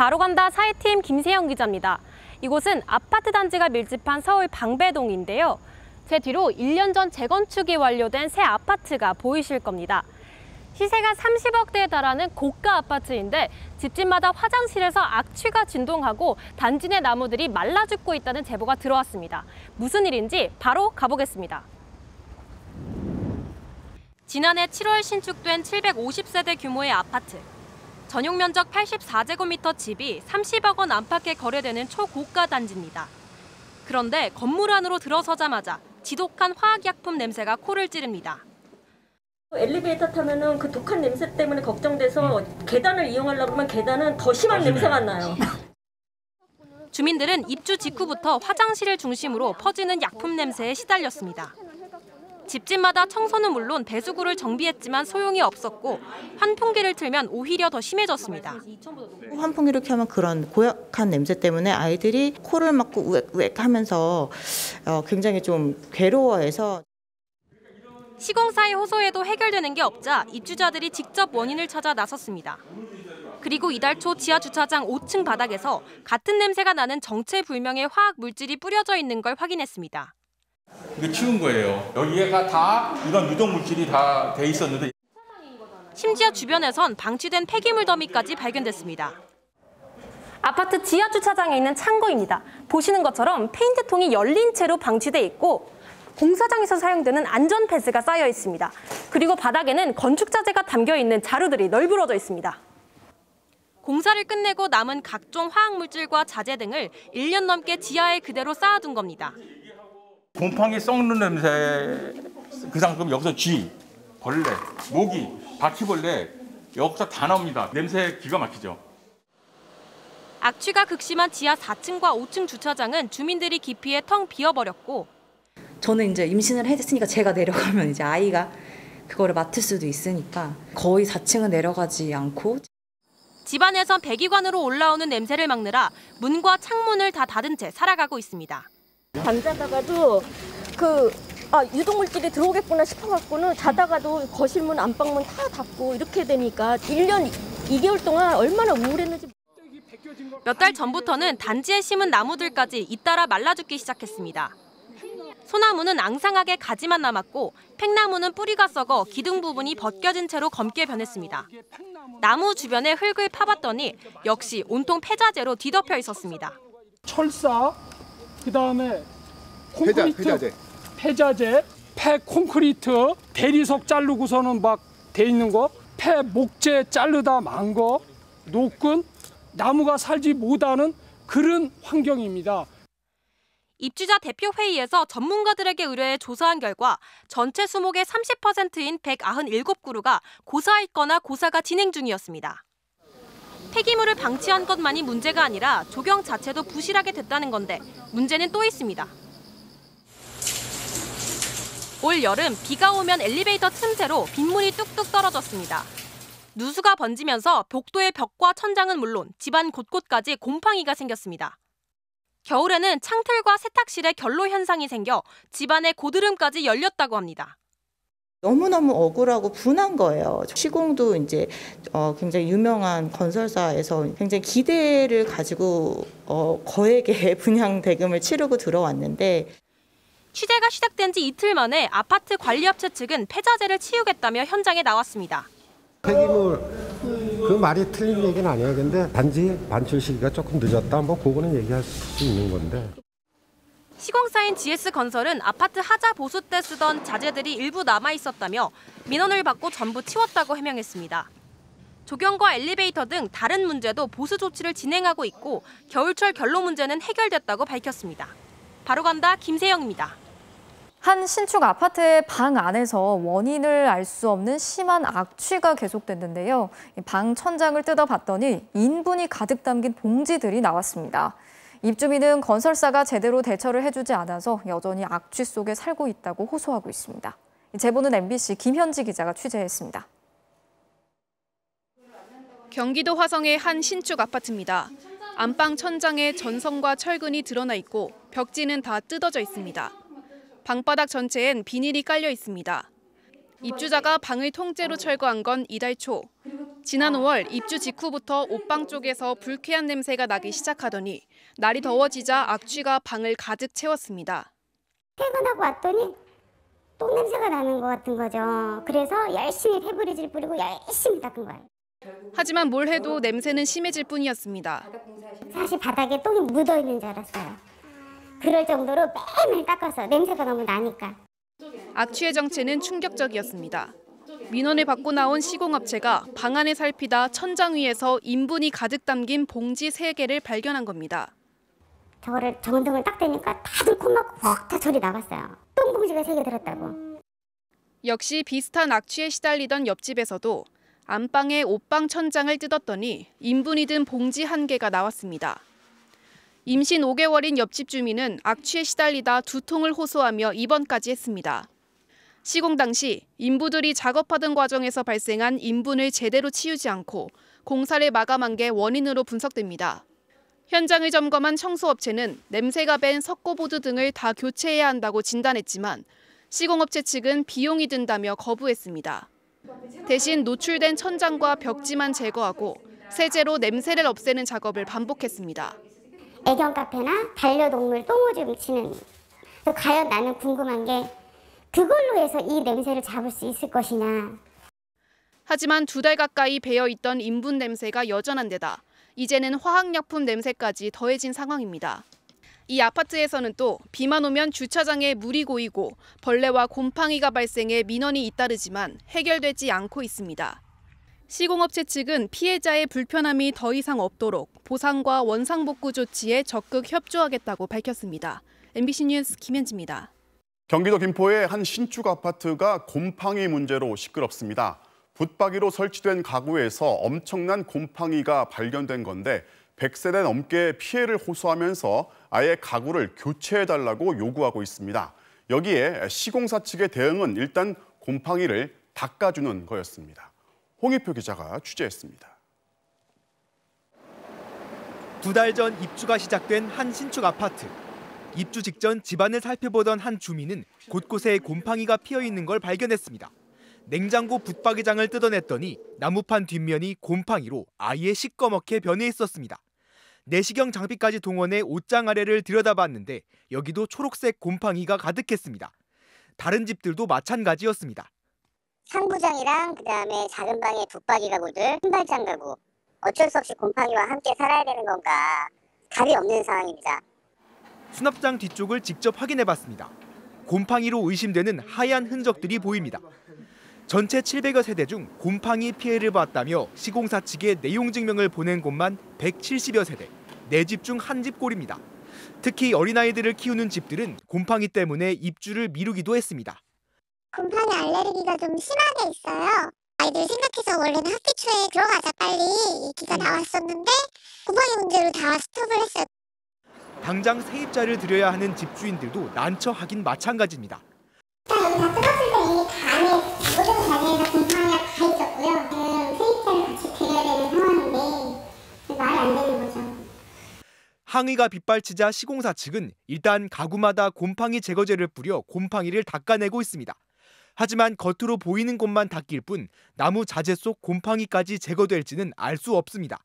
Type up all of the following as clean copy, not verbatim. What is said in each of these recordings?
바로 간다 사회팀 김세영 기자입니다. 이곳은 아파트 단지가 밀집한 서울 방배동인데요. 제 뒤로 1년 전 재건축이 완료된 새 아파트가 보이실 겁니다. 시세가 30억대에 달하는 고가 아파트인데 집집마다 화장실에서 악취가 진동하고 단지 내 나무들이 말라 죽고 있다는 제보가 들어왔습니다. 무슨 일인지 바로 가보겠습니다. 지난해 7월 신축된 750세대 규모의 아파트. 전용 면적 84제곱미터 집이 30억 원 안팎에 거래되는 초고가 단지입니다. 그런데 건물 안으로 들어서자마자 지독한 화학약품 냄새가 코를 찌릅니다. 엘리베이터 타면은 그 독한 냄새 때문에 걱정돼서 계단을 이용하려고 하면 계단은 더 심한 냄새가 나요. 주민들은 입주 직후부터 화장실을 중심으로 퍼지는 약품 냄새에 시달렸습니다. 집집마다 청소는 물론 배수구를 정비했지만 소용이 없었고 환풍기를 틀면 오히려 더 심해졌습니다. 환풍기를 켜면 그런 고약한 냄새 때문에 아이들이 코를 막고 우웩우웩 하면서 굉장히 좀 괴로워해서 시공사의 호소에도 해결되는 게 없자 입주자들이 직접 원인을 찾아 나섰습니다. 그리고 이달 초 지하 주차장 5층 바닥에서 같은 냄새가 나는 정체불명의 화학 물질이 뿌려져 있는 걸 확인했습니다. 이거 치운 거예요. 여기가 다 이런 유독 물질이 다 돼 있었는데 심지어 주변에선 방치된 폐기물 더미까지 발견됐습니다. 아파트 지하 주차장에 있는 창고입니다. 보시는 것처럼 페인트통이 열린 채로 방치돼 있고 공사장에서 사용되는 안전 패스가 쌓여 있습니다. 그리고 바닥에는 건축자재가 담겨 있는 자루들이 널브러져 있습니다. 공사를 끝내고 남은 각종 화학물질과 자재 등을 1년 넘게 지하에 그대로 쌓아둔 겁니다. 곰팡이 썩는 냄새, 그다음 여기서 쥐, 벌레, 모기, 바퀴벌레 여기서 다 나옵니다. 냄새 기가 막히죠. 악취가 극심한 지하 4층과 5층 주차장은 주민들이 기피해 텅 비어버렸고 저는 이제 임신을 했으니까 제가 내려가면 이제 아이가 그거를 맡을 수도 있으니까 거의 4층은 내려가지 않고 집안에선 배기관으로 올라오는 냄새를 막느라 문과 창문을 다 닫은 채 살아가고 있습니다. 잠자다가도 유독물질이 들어오겠구나 싶어갖고는 자다가도 거실문, 안방문 다 닫고 이렇게 되니까 1년 2개월 동안 얼마나 우울했는지. 몇 달 전부터는 단지에 심은 나무들까지 잇따라 말라 죽기 시작했습니다. 소나무는 앙상하게 가지만 남았고 팽나무는 뿌리가 썩어 기둥 부분이 벗겨진 채로 검게 변했습니다. 나무 주변에 흙을 파봤더니 역시 온통 폐자재로 뒤덮여 있었습니다. 철사, 그다음에 콘크리트, 폐자재, 폐 콘크리트, 대리석 자르고서는 막 돼 있는 거, 폐 목재 자르다 만 거, 노끈, 나무가 살지 못하는 그런 환경입니다. 입주자 대표회의에서 전문가들에게 의뢰해 조사한 결과 전체 수목의 30%인 197그루가 고사했거나 고사가 진행 중이었습니다. 폐기물을 방치한 것만이 문제가 아니라 조경 자체도 부실하게 됐다는 건데 문제는 또 있습니다. 올 여름 비가 오면 엘리베이터 틈새로 빗물이 뚝뚝 떨어졌습니다. 누수가 번지면서 복도의 벽과 천장은 물론 집안 곳곳까지 곰팡이가 생겼습니다. 겨울에는 창틀과 세탁실에 결로 현상이 생겨 집안에 고드름까지 열렸다고 합니다. 너무너무 억울하고 분한 거예요. 시공도 이제 굉장히 유명한 건설사에서 굉장히 기대를 가지고 거액의 분양 대금을 치르고 들어왔는데 취재가 시작된 지 이틀 만에 아파트 관리업체 측은 폐자재를 치우겠다며 현장에 나왔습니다. 폐기물 그 말이 틀린 얘기는 아니에요. 근데 단지 반출 시기가 조금 늦었다. 그거는 얘기할 수 있는 건데. 시공사인 GS건설은 아파트 하자 보수 때 쓰던 자재들이 일부 남아있었다며 민원을 받고 전부 치웠다고 해명했습니다. 조경과 엘리베이터 등 다른 문제도 보수 조치를 진행하고 있고 겨울철 결로 문제는 해결됐다고 밝혔습니다. 바로 간다 김세영입니다. 한 신축 아파트의 방 안에서 원인을 알 수 없는 심한 악취가 계속됐는데요. 방 천장을 뜯어봤더니 인분이 가득 담긴 봉지들이 나왔습니다. 입주민은 건설사가 제대로 대처를 해주지 않아서 여전히 악취 속에 살고 있다고 호소하고 있습니다. 제보는 MBC 김현지 기자가 취재했습니다. 경기도 화성의 한 신축 아파트입니다. 안방 천장에 전선과 철근이 드러나 있고 벽지는 다 뜯어져 있습니다. 방바닥 전체엔 비닐이 깔려 있습니다. 입주자가 방을 통째로 철거한 건 이달 초. 지난 5월 입주 직후부터 옷방 쪽에서 불쾌한 냄새가 나기 시작하더니 날이 더워지자 악취가 방을 가득 채웠습니다. 퇴근하고 왔더니 똥냄새가 나는 것 같은 거죠. 그래서 열심히 페브리즈를 뿌리고 열심히 닦은 거예요. 하지만 뭘 해도 냄새는 심해질 뿐이었습니다. 사실 바닥에 똥이 묻어있는 줄 알았어요. 그럴 정도로 매일 닦아서 냄새가 너무 나니까. 악취의 정체는 충격적이었습니다. 민원을 받고 나온 시공업체가 방 안을 살피다 천장 위에서 인분이 가득 담긴 봉지 3개를 발견한 겁니다. 저거를 정원등을 딱 대니까 다들 코 막고 헉 소리 나갔어요. 똥봉지가 3개 들었다고. 역시 비슷한 악취에 시달리던 옆집에서도 안방의 옷방 천장을 뜯었더니 인분이 든 봉지 1개가 나왔습니다. 임신 5개월인 옆집 주민은 악취에 시달리다 두통을 호소하며 입원까지 했습니다. 시공 당시 인부들이 작업하던 과정에서 발생한 인분을 제대로 치우지 않고 공사를 마감한 게 원인으로 분석됩니다. 현장을 점검한 청소업체는 냄새가 밴 석고보드 등을 다 교체해야 한다고 진단했지만 시공업체 측은 비용이 든다며 거부했습니다. 대신 노출된 천장과 벽지만 제거하고 세제로 냄새를 없애는 작업을 반복했습니다. 애견 카페나 반려동물 똥오줌 치는 과연 나는 궁금한 게 그걸로 해서 이 냄새를 잡을 수 있을 것이냐. 하지만 2달 가까이 배어있던 인분 냄새가 여전한 데다 이제는 화학약품 냄새까지 더해진 상황입니다. 이 아파트에서는 또 비만 오면 주차장에 물이 고이고 벌레와 곰팡이가 발생해 민원이 잇따르지만 해결되지 않고 있습니다. 시공업체 측은 피해자의 불편함이 더 이상 없도록 보상과 원상복구 조치에 적극 협조하겠다고 밝혔습니다. MBC 뉴스 김현지입니다. 경기도 김포의 한 신축 아파트가 곰팡이 문제로 시끄럽습니다. 붙박이로 설치된 가구에서 엄청난 곰팡이가 발견된 건데 100세대 넘게 피해를 호소하면서 아예 가구를 교체해달라고 요구하고 있습니다. 여기에 시공사 측의 대응은 일단 곰팡이를 닦아주는 거였습니다. 홍희표 기자가 취재했습니다. 2달 전 입주가 시작된 한 신축 아파트. 입주 직전 집안을 살펴보던 한 주민은 곳곳에 곰팡이가 피어있는 걸 발견했습니다. 냉장고 붙박이장을 뜯어냈더니 나무판 뒷면이 곰팡이로 아예 시꺼멓게 변해 있었습니다. 내시경 장비까지 동원해 옷장 아래를 들여다봤는데 여기도 초록색 곰팡이가 가득했습니다. 다른 집들도 마찬가지였습니다. 상부장이랑 그다음에 작은 방의 붙박이 가구들, 신발장 가구. 어쩔 수 없이 곰팡이와 함께 살아야 되는 건가 답이 없는 상황입니다. 수납장 뒤쪽을 직접 확인해봤습니다. 곰팡이로 의심되는 하얀 흔적들이 보입니다. 전체 700여 세대 중 곰팡이 피해를 봤다며 시공사 측에 내용 증명을 보낸 곳만 170여 세대, 4집 중 1집 꼴입니다. 특히 어린아이들을 키우는 집들은 곰팡이 때문에 입주를 미루기도 했습니다. 곰팡이 알레르기가 좀 심하게 있어요. 아이들 생각해서 원래는 학기 초에 들어가자 빨리 얘기가 나왔었는데 곰팡이 문제로 다 스톱을 했어요. 당장 세입자를 들여야 하는 집주인들도 난처하긴 마찬가지입니다. 일단 여기 다 뜯었을 때 이미 다 안에 모든 자리에서 곰팡이가 다 있었고요. 세입자를 같이 드려야 되는 상황인데 말이 안 되는 거죠. 항의가 빗발치자 시공사 측은 일단 가구마다 곰팡이 제거제를 뿌려 곰팡이를 닦아내고 있습니다. 하지만 겉으로 보이는 곳만 닦일 뿐 나무 자재 속 곰팡이까지 제거될지는 알 수 없습니다.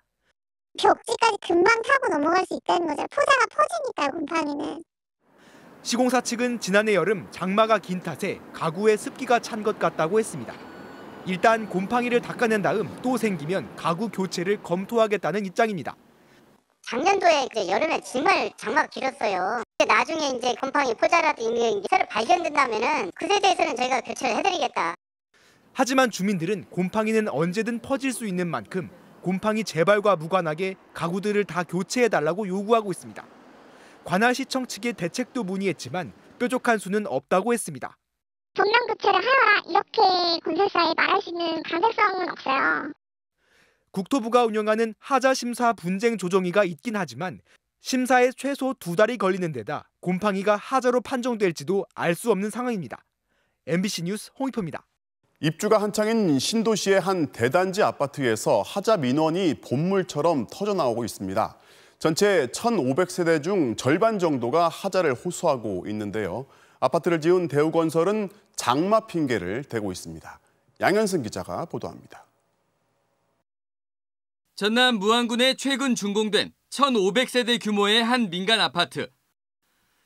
벽지까지 금방 타고 넘어갈 수 있다는 거죠. 포자가 퍼지니까 곰팡이는. 시공사 측은 지난해 여름 장마가 긴 탓에 가구에 습기가 찬 것 같다고 했습니다. 일단 곰팡이를 닦아낸 다음 또 생기면 가구 교체를 검토하겠다는 입장입니다. 작년도에 여름에 정말 장마가 길었어요. 나중에 이제 곰팡이 포자라도 새로 발견된다면은 그에 대해서는 저희가 교체를 해드리겠다. 하지만 주민들은 곰팡이는 언제든 퍼질 수 있는 만큼 곰팡이 재발과 무관하게 가구들을 다 교체해달라고 요구하고 있습니다. 관할시청 측에 대책도 문의했지만 뾰족한 수는 없다고 했습니다. 전면 교체를 하라 이렇게 건설사에 말할 수 있는 가능성은 없어요. 국토부가 운영하는 하자심사 분쟁 조정위가 있긴 하지만 심사에 최소 2달이 걸리는 데다 곰팡이가 하자로 판정될지도 알 수 없는 상황입니다. MBC 뉴스 홍희표입니다. 입주가 한창인 신도시의 한 대단지 아파트에서 하자 민원이 본물처럼 터져나오고 있습니다. 전체 1,500세대 중 절반 정도가 하자를 호소하고 있는데요. 아파트를 지은 대우건설은 장마 핑계를 대고 있습니다. 양현승 기자가 보도합니다. 전남 무안군에 최근 준공된 1,500세대 규모의 한 민간 아파트.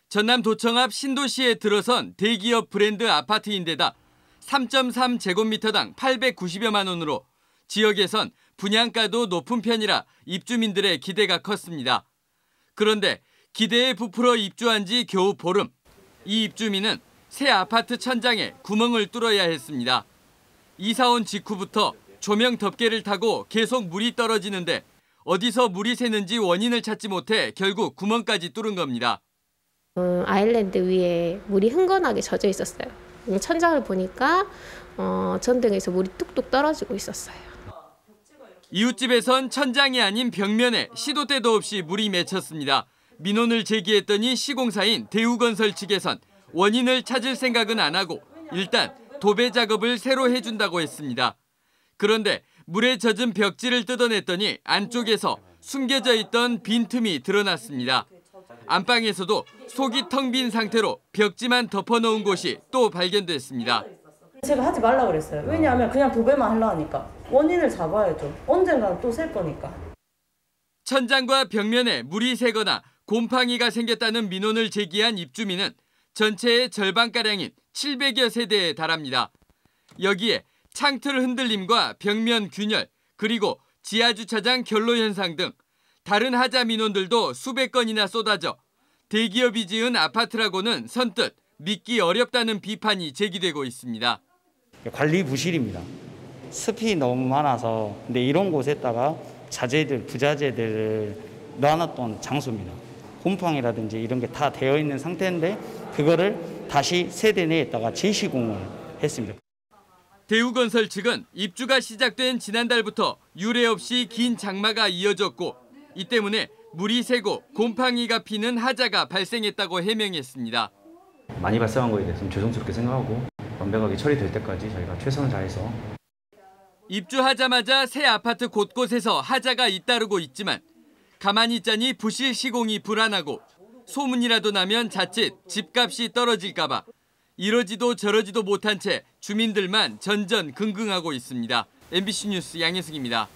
전남 도청 앞 신도시에 들어선 대기업 브랜드 아파트인데다 3.3제곱미터당 890여만 원으로 지역에선 분양가도 높은 편이라 입주민들의 기대가 컸습니다. 그런데 기대에 부풀어 입주한 지 겨우 보름. 이 입주민은 새 아파트 천장에 구멍을 뚫어야 했습니다. 이사 온 직후부터 조명 덮개를 타고 계속 물이 떨어지는데 어디서 물이 새는지 원인을 찾지 못해 결국 구멍까지 뚫은 겁니다. 아일랜드 위에 물이 흥건하게 젖어 있었어요. 천장을 보니까 전등에서 물이 뚝뚝 떨어지고 있었어요. 이웃집에선 천장이 아닌 벽면에 시도 때도 없이 물이 맺혔습니다. 민원을 제기했더니 시공사인 대우건설 측에선 원인을 찾을 생각은 안 하고 일단 도배 작업을 새로 해준다고 했습니다. 그런데 물에 젖은 벽지를 뜯어냈더니 안쪽에서 숨겨져 있던 빈틈이 드러났습니다. 안방에서도 속이 텅 빈 상태로 벽지만 덮어놓은 곳이 또 발견됐습니다. 제가 하지 말라 그랬어요. 왜냐하면 그냥 도배만 하려 하니까. 원인을 잡아야죠. 언젠가는 또 셀 거니까. 천장과 벽면에 물이 새거나 곰팡이가 생겼다는 민원을 제기한 입주민은 전체의 절반가량인 700여 세대에 달합니다. 여기에 창틀 흔들림과 벽면 균열, 그리고 지하주차장 결로 현상 등 다른 하자 민원들도 수백 건이나 쏟아져 대기업이 지은 아파트라고는 선뜻 믿기 어렵다는 비판이 제기되고 있습니다. 관리 부실입니다. 습이 너무 많아서 근데 이런 곳에다가 자재들, 부자재들을 놔놨던 장소입니다. 곰팡이라든지 이런 게 다 되어 있는 상태인데 그거를 다시 세대 내에다가 재시공을 했습니다. 대우건설 측은 입주가 시작된 지난달부터 유례 없이 긴 장마가 이어졌고 이 때문에 물이 새고 곰팡이가 피는 하자가 발생했다고 해명했습니다. 많이 발생한 거에 대해서는 죄송스럽게 생각하고 완벽하게 처리될 때까지 저희가 최선을 다해서. 입주하자마자 새 아파트 곳곳에서 하자가 잇따르고 있지만 가만히 있자니 부실 시공이 불안하고 소문이라도 나면 자칫 집값이 떨어질까 봐 이러지도 저러지도 못한 채 주민들만 전전긍긍하고 있습니다. MBC 뉴스 양혜승입니다.